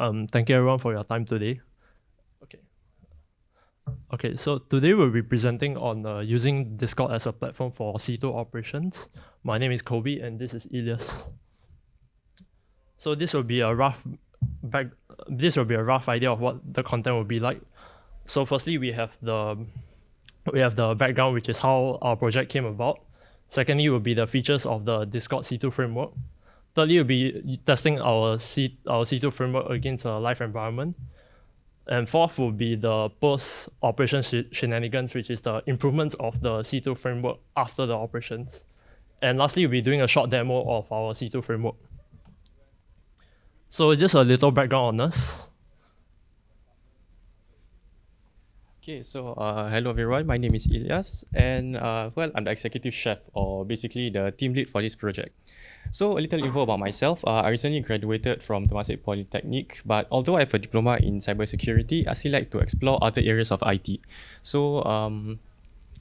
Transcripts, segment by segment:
Thank you everyone for your time today. Okay. Okay, so today we'll be presenting on using Discord as a platform for C2 operations. My name is Colby and this is Ilyas. So this will be a rough idea of what the content will be like. So firstly, we have the background, which is how our project came about. Secondly, will be the features of the Discord C2 framework. Thirdly, we'll be testing our C2 framework against a live environment. And fourth will be the post-operation shenanigans, which is the improvements of the C2 framework after the operations. And lastly, we'll be doing a short demo of our C2 framework. So just a little background on us. Okay, so hello everyone. My name is Ilyas, and I'm the executive chef, or basically the team lead for this project. So a little info about myself. I recently graduated from Temasek Polytechnic, but although I have a diploma in cybersecurity, I still like to explore other areas of IT. So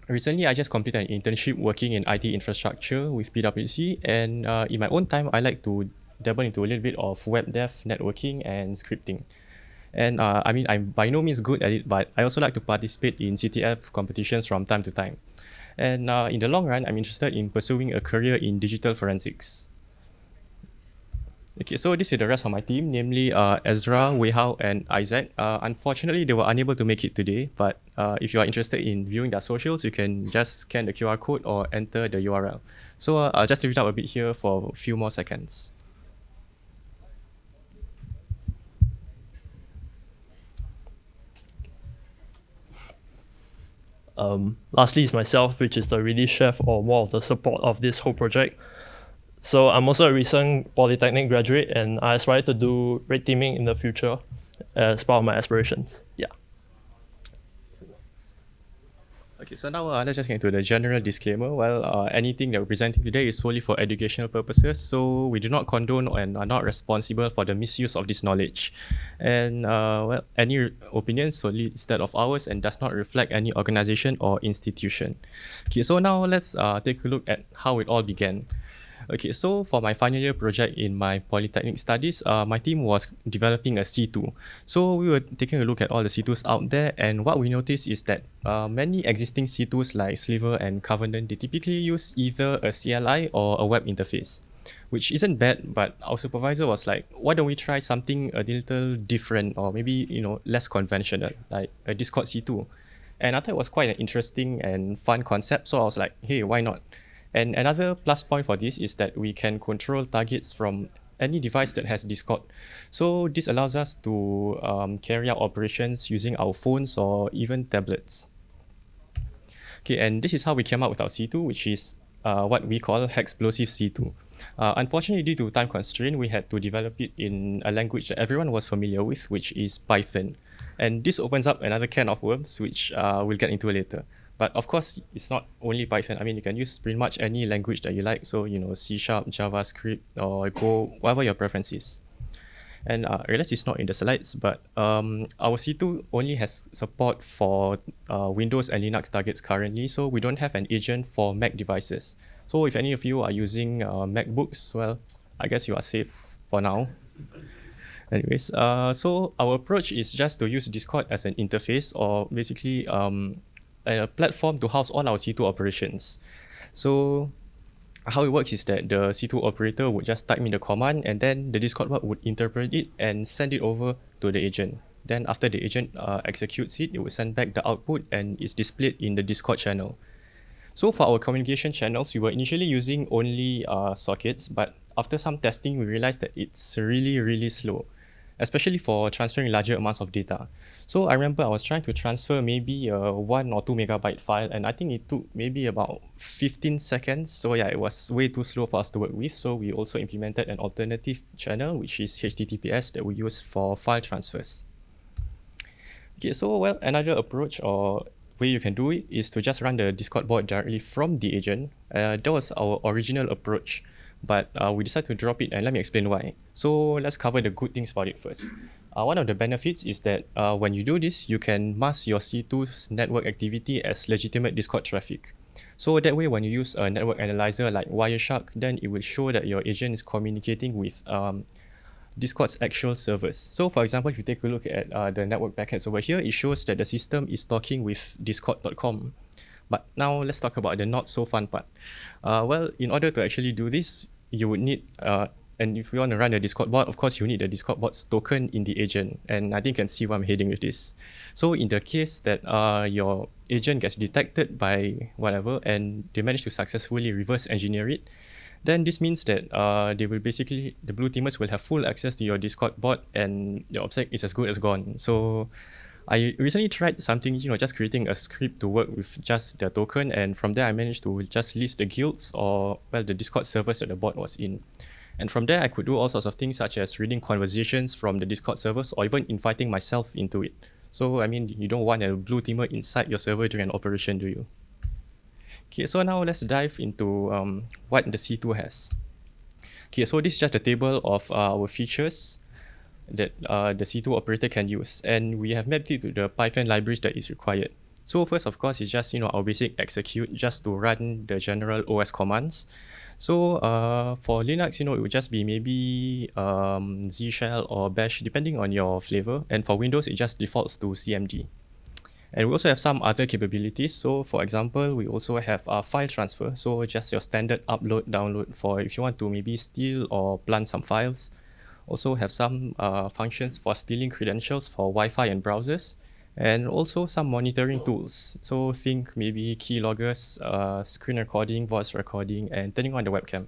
recently I just completed an internship working in IT infrastructure with PwC, and in my own time, I like to dabble into a little bit of web dev, networking, and scripting. And I'm by no means good at it, but I also like to participate in CTF competitions from time to time. And in the long run, I'm interested in pursuing a career in digital forensics. Okay, so this is the rest of my team, namely Ezra, Weihao, and Isaac. Unfortunately, they were unable to make it today, but if you are interested in viewing their socials, you can just scan the QR code or enter the URL. So I'll just leave it up a bit here for a few more seconds. Lastly is myself, which is the release chef or more of the support of this whole project. So I'm also a recent Polytechnic graduate and I aspire to do red teaming in the future as part of my aspirations. Yeah. Okay, so now let's just get into the general disclaimer. Well, anything that we're presenting today is solely for educational purposes, so we do not condone and are not responsible for the misuse of this knowledge. And any opinion solely is that of ours and does not reflect any organization or institution. Okay, so now let's take a look at how it all began. Okay, so for my final year project in my Polytechnic studies, my team was developing a C2. So we were taking a look at all the C2s out there, and what we noticed is that many existing C2s like Sliver and Covenant, they typically use either a CLI or a web interface, which isn't bad, but our supervisor was like, why don't we try something a little different or maybe, less conventional, like a Discord C2. And I thought it was quite an interesting and fun concept, so I was like, hey, why not? And another plus point for this is that we can control targets from any device that has Discord. So this allows us to carry out operations using our phones or even tablets. Okay, and this is how we came up with our C2, which is what we call Hexplosive C2. Unfortunately, due to time constraint, we had to develop it in a language that everyone was familiar with, which is Python. And this opens up another can of worms, which we'll get into later. But of course, it's not only Python. I mean, you can use pretty much any language that you like. So, C#, JavaScript, or Go, whatever your preference is. And I realize it's not in the slides, but our C2 only has support for Windows and Linux targets currently. So we don't have an agent for Mac devices. So if any of you are using MacBooks, well, I guess you are safe for now. Anyways, so our approach is just to use Discord as an interface or basically a platform to house all our C2 operations. So how it works is that the C2 operator would just type in the command and then the Discord bot would interpret it and send it over to the agent. Then after the agent executes it, it will send back the output and it's displayed in the Discord channel. So for our communication channels, we were initially using only sockets, but after some testing, we realized that it's really, really slow, especially for transferring larger amounts of data. So I remember I was trying to transfer maybe a 1 or 2 megabyte file, and I think it took maybe about 15 seconds. So yeah, it was way too slow for us to work with. So we also implemented an alternative channel, which is HTTPS, that we use for file transfers. Okay, so well, another approach or way you can do it is to just run the Discord bot directly from the agent. That was our original approach, but we decided to drop it, and let me explain why. So let's cover the good things about it first. One of the benefits is that when you do this, you can mask your C2's network activity as legitimate Discord traffic. So that way, when you use a network analyzer like Wireshark, then it will show that your agent is communicating with Discord's actual servers. So for example, if you take a look at the network packets over here, it shows that the system is talking with discord.com. But now let's talk about the not so fun part. Well, in order to actually do this, you would need, and if you want to run a Discord bot, of course, you need the Discord bot's token in the agent. And I think you can see where I'm heading with this. So in the case that your agent gets detected by whatever, and they manage to successfully reverse engineer it, then this means that they will basically, the blue teamers will have full access to your Discord bot, and your OPSEC is as good as gone. So I recently tried something, just creating a script to work with just the token, and from there I managed to just list the guilds or, well, the Discord servers that the bot was in. And from there I could do all sorts of things such as reading conversations from the Discord servers or even inviting myself into it. So, I mean, you don't want a blue teamer inside your server during an operation, do you? Okay, so now let's dive into what the C2 has. Okay, so this is just a table of our features that the C2 operator can use, and we have mapped it to the Python libraries that is required. So first, of course, is just our basic execute just to run the general OS commands. So for Linux, it would just be maybe Z shell or bash depending on your flavor, and for Windows it just defaults to CMD. And we also have some other capabilities. So for example, we also have file transfer. So just your standard upload, download for if you want to maybe steal or plant some files. Also have some functions for stealing credentials for Wi-Fi and browsers. And also some monitoring tools. So think maybe keyloggers, screen recording, voice recording, and turning on the webcam.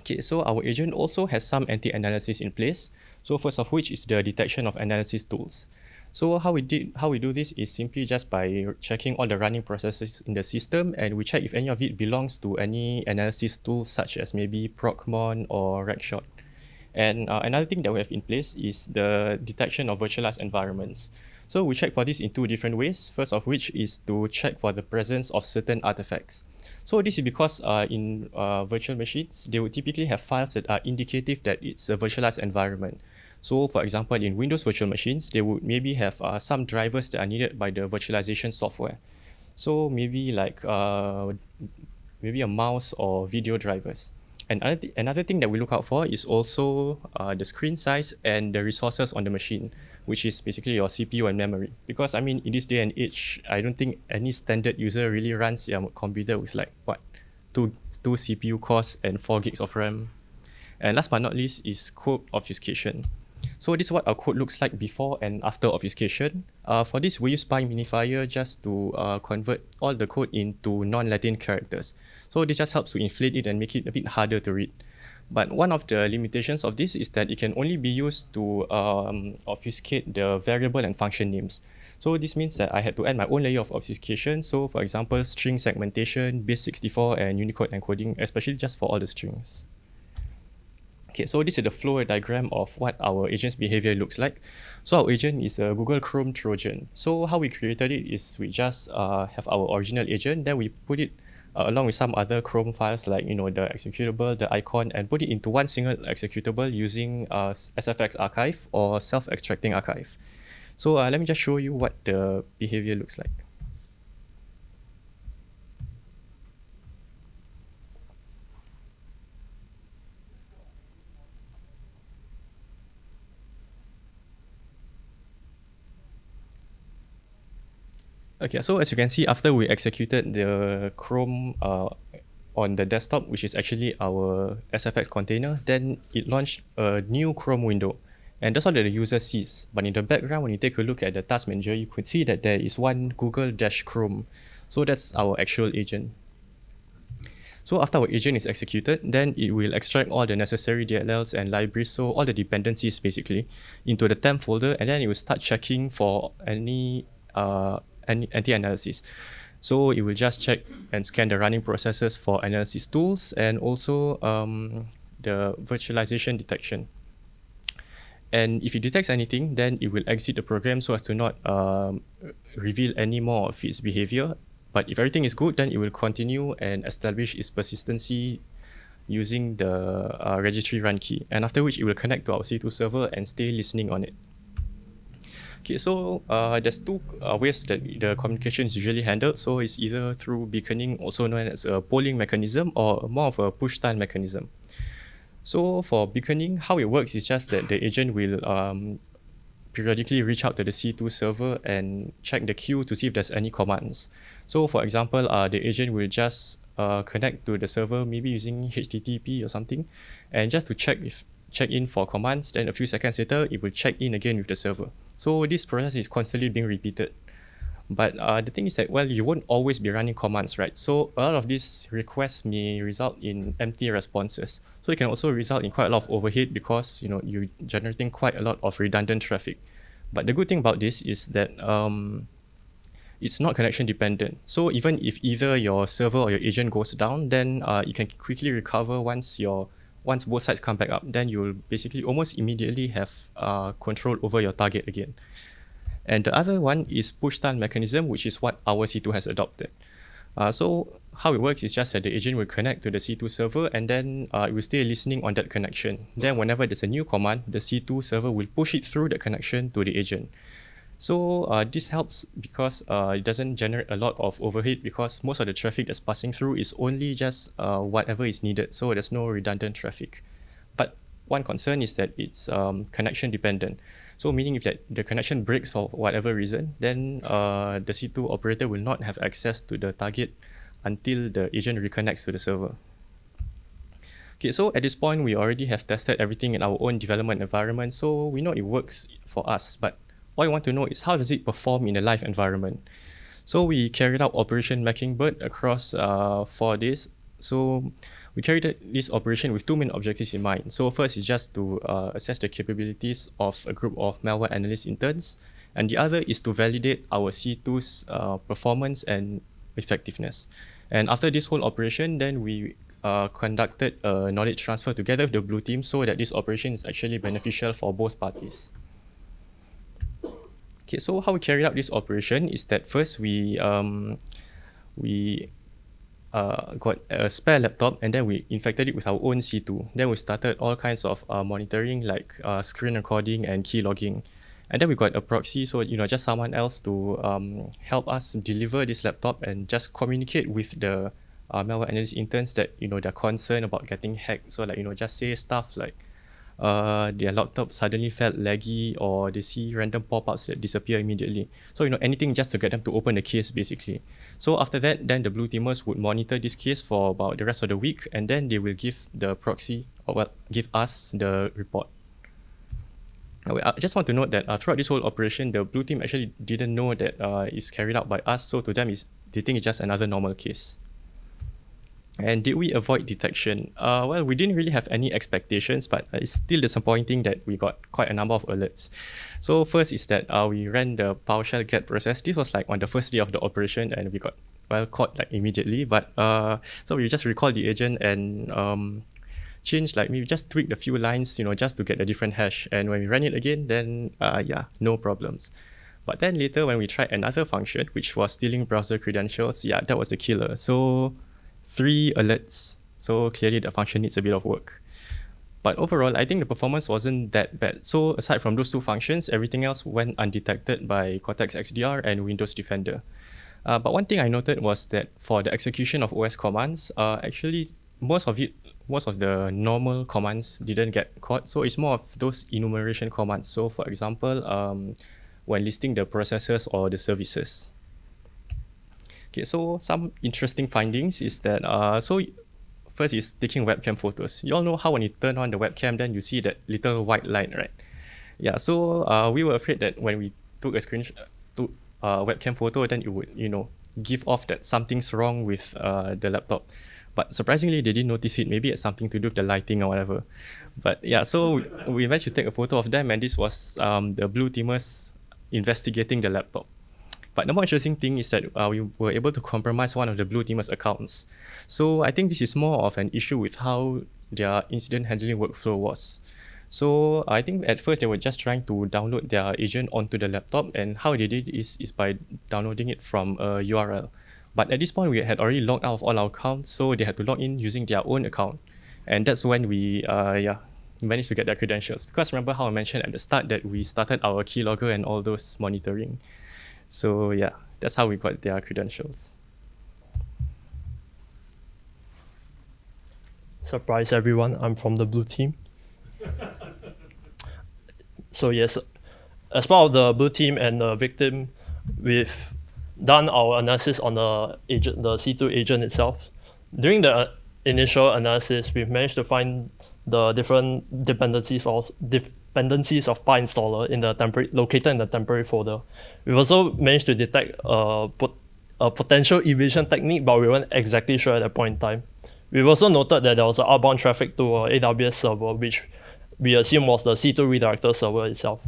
Okay, so our agent also has some anti-analysis in place. So first of which is the detection of analysis tools. So how we do this is simply just by checking all the running processes in the system, and we check if any of it belongs to any analysis tools such as maybe Procmon or Ragshot. And another thing that we have in place is the detection of virtualized environments. So we check for this in two different ways. First of which is to check for the presence of certain artifacts. So this is because in virtual machines, they will typically have files that are indicative that it's a virtualized environment. So for example, in Windows virtual machines, they would maybe have some drivers that are needed by the virtualization software. So maybe like maybe a mouse or video drivers. And another thing that we look out for is also the screen size and the resources on the machine, which is basically your CPU and memory. Because I mean, in this day and age, I don't think any standard user really runs a computer with like two CPU cores and 4 gigs of RAM. And last but not least is code obfuscation. So this is what our code looks like before and after obfuscation. For this, we use PyMinifier just to convert all the code into non-Latin characters. So this just helps to inflate it and make it a bit harder to read. But one of the limitations of this is that it can only be used to obfuscate the variable and function names. So this means that I had to add my own layer of obfuscation. So for example, string segmentation, base64, and Unicode encoding, especially just for all the strings. Okay, so this is the flow diagram of what our agent's behavior looks like. So our agent is a Google Chrome Trojan. So how we created it is we just have our original agent, then we put it along with some other Chrome files like the executable, the icon, and put it into one single executable using SFX archive or self-extracting archive. So let me just show you what the behavior looks like. Okay, so as you can see, after we executed the Chrome on the desktop, which is actually our SFX container, then it launched a new Chrome window. And that's all that the user sees. But in the background, when you take a look at the task manager, you could see that there is one Google-Chrome. So that's our actual agent. So after our agent is executed, then it will extract all the necessary DLLs and libraries, so all the dependencies basically, into the temp folder, and then it will start checking for any anti-analysis. So it will just check and scan the running processes for analysis tools and also the virtualization detection. And if it detects anything, then it will exit the program so as to not reveal any more of its behavior. But if everything is good, then it will continue and establish its persistency using the registry run key. And after which it will connect to our C2 server and stay listening on it. Okay, so there's two ways that the communication is usually handled. So it's either through beaconing, also known as a polling mechanism, or more of a push style mechanism. So for beaconing, how it works is just that the agent will periodically reach out to the C2 server and check the queue to see if there's any commands. So for example, the agent will just connect to the server, maybe using HTTP or something, and just to check in for commands. Then a few seconds later, it will check in again with the server. So this process is constantly being repeated. But the thing is that, well, you won't always be running commands, right? So a lot of these requests may result in empty responses. So it can also result in quite a lot of overhead because you're generating quite a lot of redundant traffic. But the good thing about this is that it's not connection dependent. So even if either your server or your agent goes down, then you can quickly recover once both sides come back up. Then you'll basically almost immediately have control over your target again. And the other one is push stun mechanism, which is what our C2 has adopted. So how it works is just that the agent will connect to the C2 server and then it will stay listening on that connection. Then whenever there's a new command, the C2 server will push it through the connection to the agent. So this helps because it doesn't generate a lot of overhead because most of the traffic that's passing through is only just whatever is needed. So there's no redundant traffic. But one concern is that it's connection dependent. So meaning if the connection breaks for whatever reason, then the C2 operator will not have access to the target until the agent reconnects to the server. Okay, so at this point, we already have tested everything in our own development environment, so we know it works for us, but what we want to know is how does it perform in a live environment? So we carried out Operation Mockingbird across 4 days. So we carried out this operation with 2 main objectives in mind. So first is just to assess the capabilities of a group of malware analyst interns, and the other is to validate our C2's performance and effectiveness. And after this whole operation, then we conducted a knowledge transfer together with the blue team so that this operation is actually beneficial for both parties. Okay, so how we carried out this operation is that first we got a spare laptop and then we infected it with our own C2. Then we started all kinds of monitoring like screen recording and key logging. And then we got a proxy, so just someone else to help us deliver this laptop and just communicate with the malware analyst interns that they're concerned about getting hacked. So just say stuff like their laptop suddenly felt laggy or they see random pop-ups that disappear immediately. So anything just to get them to open the case basically. So after that, then the blue teamers would monitor this case for about the rest of the week and then they will give the proxy or give us the report. I just want to note that throughout this whole operation, the blue team actually didn't know that it's carried out by us. So to them, they think it's just another normal case. And did we avoid detection? Well, we didn't really have any expectations, but it's still disappointing that we got quite a number of alerts. So first is that we ran the PowerShell get process. This was like on the first day of the operation and we got caught like immediately. But so we just recalled the agent and changed maybe just tweaked a few lines, just to get a different hash. And when we ran it again, then no problems. But then later when we tried another function, which was stealing browser credentials, that was the killer. So 3 alerts. So clearly the function needs a bit of work. But overall, I think the performance wasn't that bad. So aside from those 2 functions, everything else went undetected by Cortex XDR and Windows Defender. But one thing I noted was that for the execution of OS commands, actually most of the normal commands didn't get caught. So it's more of those enumeration commands. So for example, when listing the processors or the services. Okay, so some interesting findings is that, so first is taking webcam photos. You all know how when you turn on the webcam, then you see that little white line, right? Yeah, so we were afraid that when we took a webcam photo, then it would, give off that something's wrong with the laptop. But surprisingly, they didn't notice it. Maybe it's something to do with the lighting or whatever. But yeah, so we managed to take a photo of them, and this was the blue teamers investigating the laptop. But the more interesting thing is that we were able to compromise one of the blue teamers' accounts. So I think this is more of an issue with how their incident handling workflow was. So I think at first they were just trying to download their agent onto the laptop, and how they did is by downloading it from a URL. But at this point, we had already logged out of all our accounts, so they had to log in using their own account. And that's when we managed to get their credentials. Because remember how I mentioned at the start that we started our keylogger and all those monitoring. So yeah, that's how we got their credentials. Surprise everyone, I'm from the blue team. So yes, as part of the blue team and the victim, we've done our analysis on the agent, the C2 agent itself. During the initial analysis, we've managed to find the different dependencies of PyInstaller in the temporary located in the temporary folder. We've also managed to detect a potential evasion technique, but we weren't exactly sure at that point in time. We've also noted that there was an outbound traffic to our AWS server, which we assume was the C2 redirector server itself.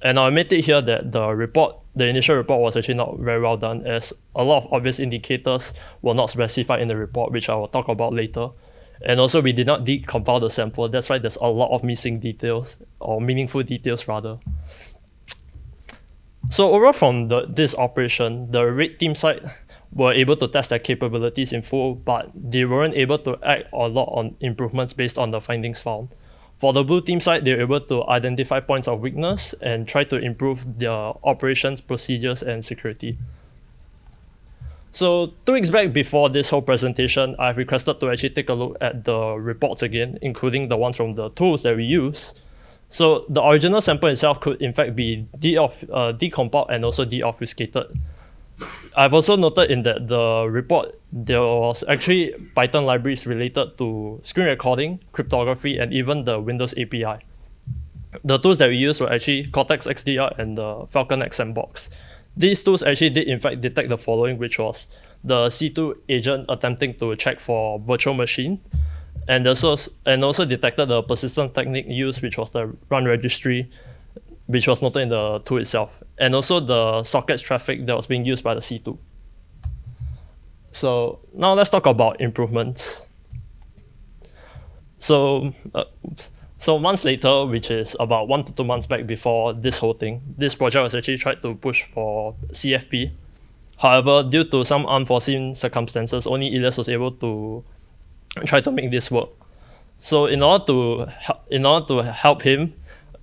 And I'll admit it here that the initial report was actually not very well done, as a lot of obvious indicators were not specified in the report, which I will talk about later. And also, we did not decompile the sample. That's why there's a lot of missing details, or meaningful details rather. So overall, from this operation, the red team side were able to test their capabilities in full, but they weren't able to act a lot on improvements based on the findings found. For the blue team side, they were able to identify points of weakness and try to improve their operations, procedures, and security. So 2 weeks back before this whole presentation, I've requested to actually take a look at the reports again, including the ones from the tools that we use. So the original sample itself could in fact be decompiled and also deobfuscated. I've also noted in the report there was actually Python libraries related to screen recording, cryptography, and even the Windows API. The tools that we used were actually Cortex XDR and the Falcon X Sandbox. These tools actually did in fact detect the following, which was the C2 agent attempting to check for virtual machine, and also detected the persistent technique used, which was the run registry, which was noted in the tool itself, and also the sockets traffic that was being used by the C2. So now let's talk about improvements. So months later, which is about 1 to 2 months back before this whole thing, this project was actually tried to push for CFP. However, due to some unforeseen circumstances, only Ilyas was able to try to make this work. So in order to help him,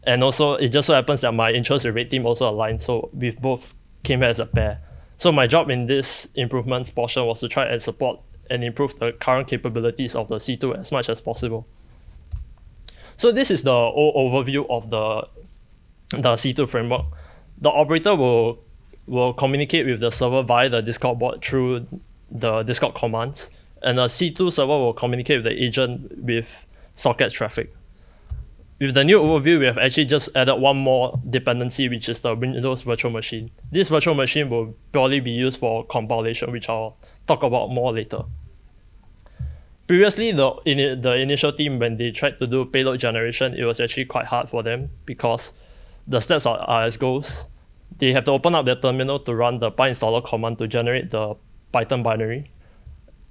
and also it just so happens that my interest with red team also aligned, so we both came here as a pair. So my job in this improvements portion was to try and support and improve the current capabilities of the C2 as much as possible. So this is the overview of the C2 framework. The operator will communicate with the server via the Discord bot through the Discord commands, and the C2 server will communicate with the agent with socket traffic. With the new overview, we have actually just added one more dependency, which is the Windows virtual machine. This virtual machine will purely be used for compilation, which I'll talk about more later. Previously, the initial team, when they tried to do payload generation, it was actually quite hard for them because the steps are as goes. They have to open up their terminal to run the PyInstaller command to generate the Python binary.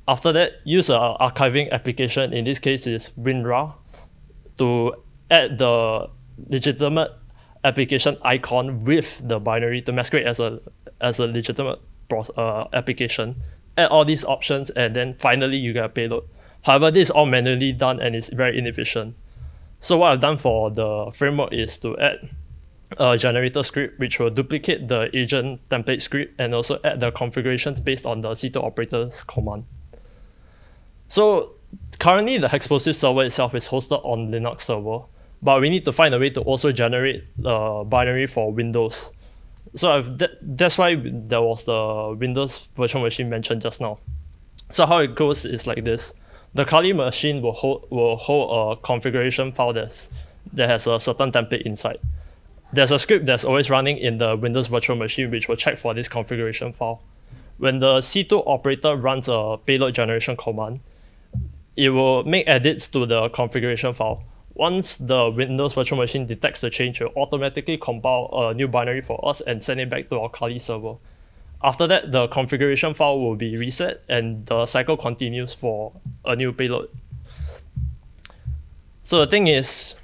After that, use an archiving application, in this case is WinRAR, to add the legitimate application icon with the binary to masquerade as a legitimate application. Add all these options, and then finally you get a payload. However, this is all manually done and it's very inefficient. So what I've done for the framework is to add a generator script which will duplicate the agent template script and also add the configurations based on the C2 operator's command. So currently the Explosive server itself is hosted on Linux server, but we need to find a way to also generate a binary for Windows. So that's why there was the Windows virtual machine mentioned just now. So how it goes is like this. The Kali machine will hold a configuration file that has a certain template inside. There's a script that's always running in the Windows virtual machine which will check for this configuration file. When the C2 operator runs a payload generation command, it will make edits to the configuration file. Once the Windows virtual machine detects the change, it will automatically compile a new binary for us and send it back to our Kali server. After that, the configuration file will be reset and the cycle continues for a new payload. So the thing is,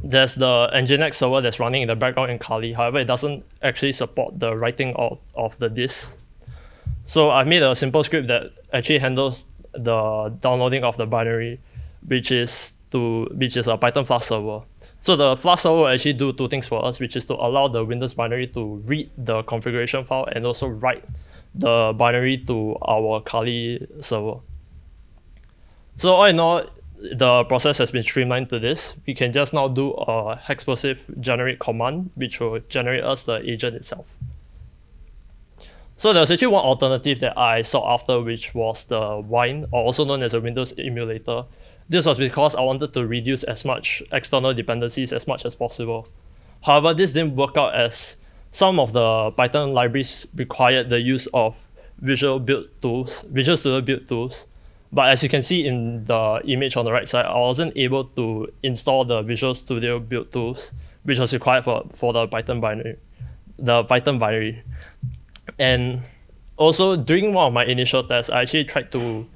there's the Nginx server that's running in the background in Kali. However, it doesn't actually support the writing out of the disk. So I made a simple script that actually handles the downloading of the binary, which is a Python Flask server. So the Flask server will actually do 2 things for us, which is to allow the Windows binary to read the configuration file and also write the binary to our Kali server. So all in all, the process has been streamlined to this. We can just now do a hexplosive generate command, which will generate us the agent itself. So there was actually one alternative that I sought after, which was the Wine, or also known as a Windows emulator. This was because I wanted to reduce as much external dependencies as much as possible. However, this didn't work out as some of the Python libraries required the use of Visual Studio build tools. But as you can see in the image on the right side, I wasn't able to install the Visual Studio build tools, which was required for the Python binary. And also, during one of my initial tests, I actually tried to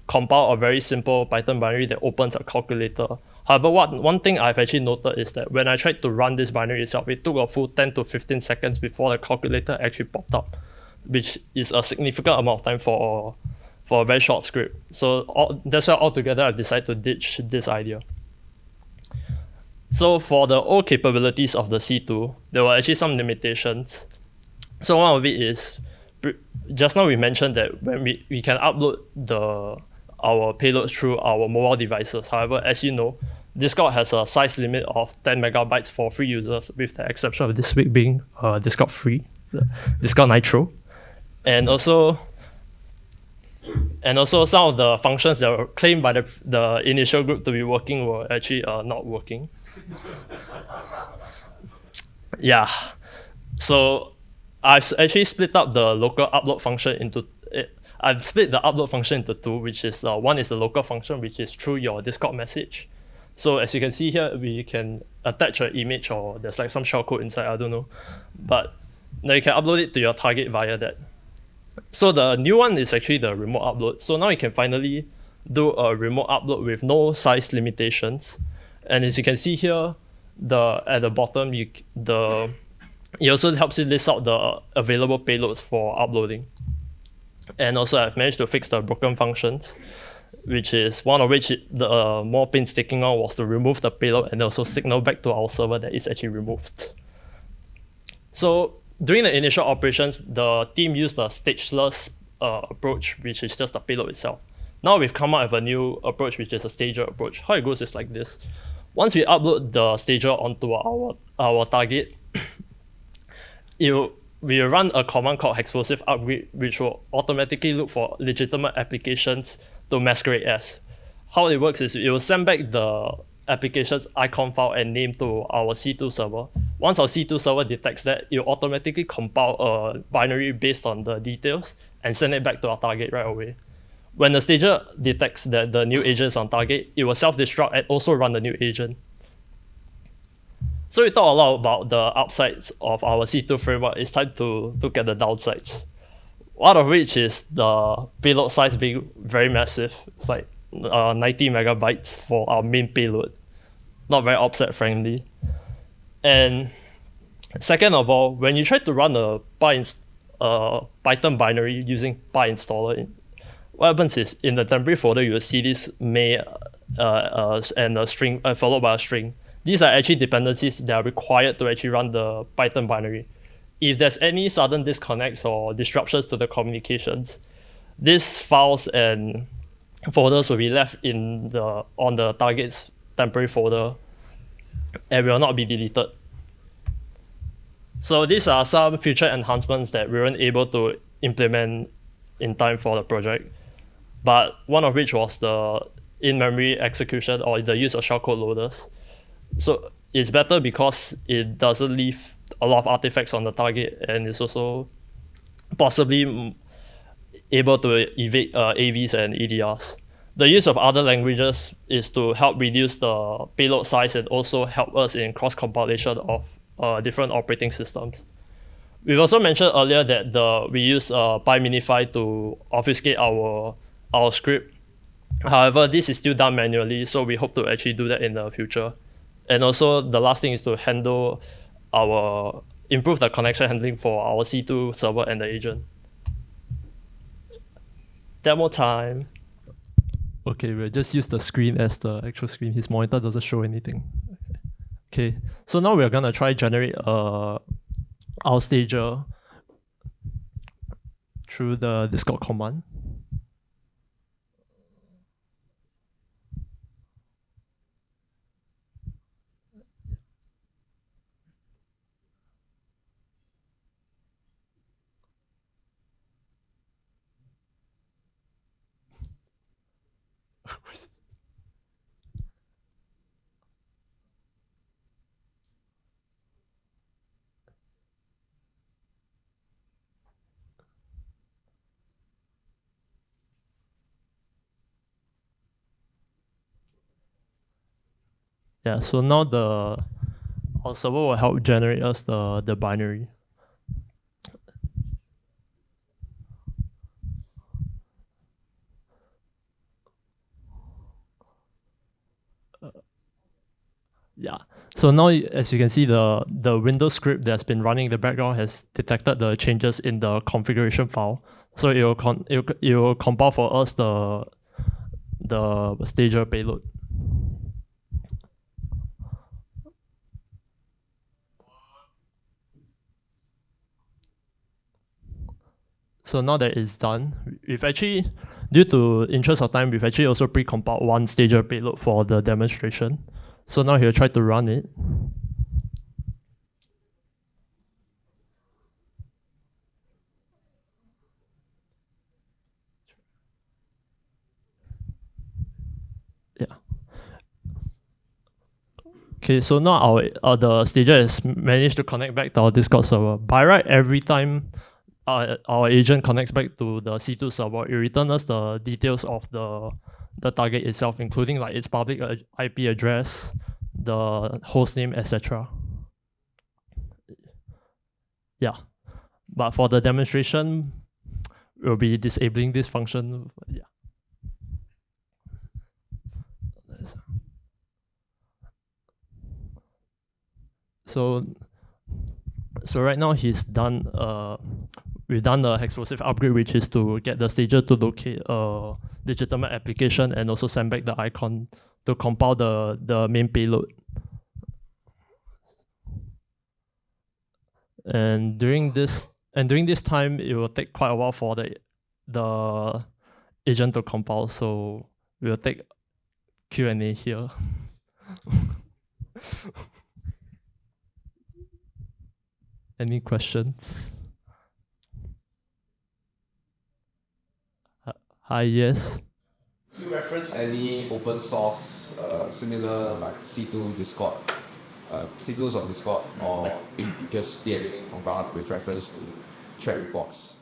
compile a very simple Python binary that opens a calculator. However, one thing I've actually noted is that when I tried to run this binary itself, it took a full 10 to 15 seconds before the calculator actually popped up, which is a significant amount of time for a very short script. So that's why altogether I've decided to ditch this idea. So for the old capabilities of the C2, there were actually some limitations. So one of it is, just now we mentioned that when we can upload our payloads through our mobile devices. However, as you know, Discord has a size limit of 10 megabytes for free users, with the exception of this week being Discord free, Discord Nitro. And also some of the functions that were claimed by the initial group to be working were actually not working. Yeah. So I've actually split up the local upload function into I've split the upload function into two, which is one is the local function, which is through your Discord message. So as you can see here, we can attach an image, or there's like some shellcode inside, I don't know. But now you can upload it to your target via that. So the new one is actually the remote upload. So now you can finally do a remote upload with no size limitations. And as you can see here, at the bottom, it also helps you list out the available payloads for uploading. And also I've managed to fix the broken functions, which is one of which the more painstaking one was to remove the payload and also signal back to our server that it's actually removed. So during the initial operations, the team used the stageless approach, which is just the payload itself. Now we've come up with a new approach, which is a stager approach. How it goes is like this. Once we upload the stager onto our target, we run a command called hexplosive upgrade, which will automatically look for legitimate applications to masquerade as. How it works is it will send back the application's icon file and name to our C2 server. Once our C2 server detects that, it will automatically compile a binary based on the details and send it back to our target right away. When the stager detects that the new agent is on target, it will self-destruct and also run the new agent. So we talked a lot about the upsides of our C2 framework. It's time to look at the downsides. One of which is the payload size being very massive. It's like 90 megabytes for our main payload. Not very offset friendly. And second of all, when you try to run a Python binary using PyInstaller, what happens is in the temporary folder you will see this may and a string followed by a string. These are actually dependencies that are required to actually run the Python binary. If there's any sudden disconnects or disruptions to the communications, these files and folders will be left on the target's temporary folder and will not be deleted. So these are some future enhancements that we weren't able to implement in time for the project, but one of which was the in-memory execution or the use of shellcode loaders. So it's better because it doesn't leave a lot of artifacts on the target, and it's also possibly able to evade AVs and EDRs. The use of other languages is to help reduce the payload size and also help us in cross-compilation of different operating systems. We've also mentioned earlier that we use PyMinify to obfuscate our script. However, this is still done manually, so we hope to actually do that in the future. And also, the last thing is to improve the connection handling for our C2 server and the agent. Demo time. Okay, we'll just use the screen as the actual screen. His monitor doesn't show anything. Okay, so now we're gonna try generate our stager through the Discord command. Yeah, so now our server will help generate us the binary. Yeah. So now, as you can see, the Windows script that's been running in the background has detected the changes in the configuration file. So it will compile for us the stager payload. So now that it's done, we've actually, due to interest of time, we've actually also pre-compiled one stager payload for the demonstration. So now he'll try to run it. Yeah. Okay, so now the stager has managed to connect back to our Discord server. By right, every time our agent connects back to the C2 server, it returns us the details of the target itself, including like its public IP address, the host name, etc. Yeah, but for the demonstration, we'll be disabling this function. Yeah. So so right now we've done the explosive upgrade, which is to get the stager to locate a legitimate application and also send back the icon to compile the main payload. And during this time, it will take quite a while for the agent to compile. So we'll take Q&A here. Any questions? Hi, yes. You reference any open source similar like C2 Discord, C2s of Discord, or just the everything compiled with reference to threat reports?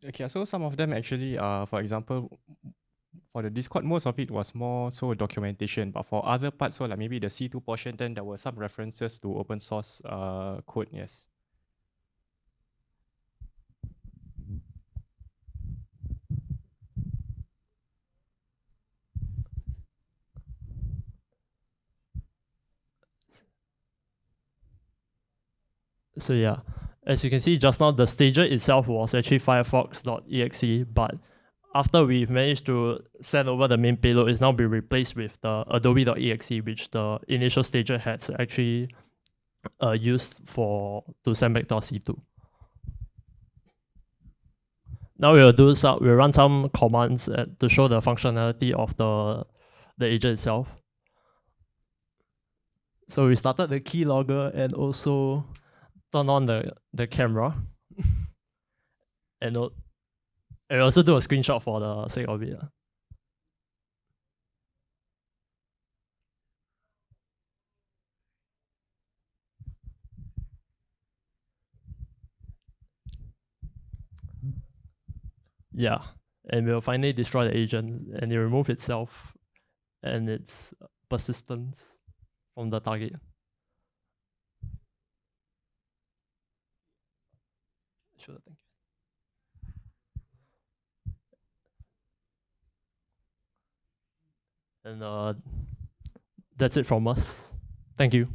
Okay, so some of them actually, for example, for the Discord, most of it was more so documentation. But for other parts, so like maybe the C2 portion, then there were some references to open source code. Yes. So yeah, as you can see just now, the stager itself was actually Firefox.exe, but after we've managed to send over the main payload, it's now been replaced with the Adobe.exe, which the initial stager had actually used to send back to our C2. Now we'll run some commands to show the functionality of the agent itself. So we started the keylogger and also turn on the camera. and also do a screenshot for the sake of it. Yeah, and we'll finally destroy the agent, and it remove itself and its persistence from the target. Sure, thank you. And that's it from us. Thank you.